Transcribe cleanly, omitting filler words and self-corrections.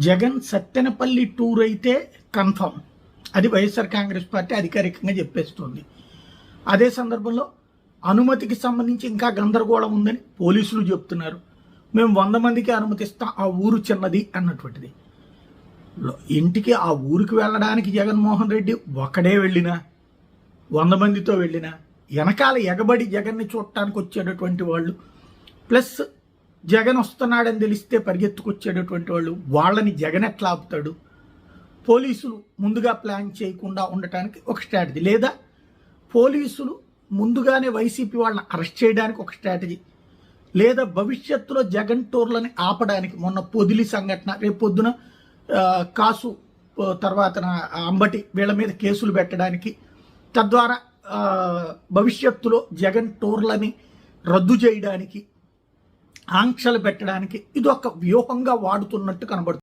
Jagan Sattenapalli tour అయితే confirm. అది YSR Congress party అధికారికంగా చెప్పేస్తుంది. అదే సందర్భంలో అనుమతికి సంబంధించి ఇంకా గందరగోళం ఉందని పోలీసులు చెప్తున్నారు. మేము 100 మందికి అనుమతిస్తాం, ఆ ఊరు చిన్నది అన్నటువంటిది. ఇంటికి ఆ ఊరికి వెళ్ళడానికి జగన్మోహన్ రెడ్డి ఒకడే వెళ్ళినా, 100 మందితో వెళ్ళినా, వెనకాల ఎగబడి జగన్ని చూడటానికి వచ్చేటటువంటి వాళ్ళు, ప్లస్ జగన్ వస్తున్నాడని తెలిస్తే పరిగెత్తుకొచ్చేటటువంటి వాళ్ళు, వాళ్ళని జగన్ ఎట్లా ఆపుతాడు? పోలీసులు ముందుగా ప్లాన్ చేయకుండా ఉండటానికి ఒక స్ట్రాటజీ, లేదా పోలీసులు ముందుగానే వైసీపీ వాళ్ళని అరెస్ట్ చేయడానికి ఒక స్ట్రాటజీ, లేదా భవిష్యత్తులో జగన్ టూర్లని ఆపడానికి, మొన్న పొదిలి సంఘటన, రేపు పొద్దున కాసు తర్వాత అంబటి వీళ్ళ మీద కేసులు పెట్టడానికి, తద్వారా భవిష్యత్తులో జగన్ టూర్లని రద్దు చేయడానికి, ఆంక్షలు పెట్టడానికి ఇది ఒక వ్యూహంగా వాడుతున్నట్టు కనబడుతుంది.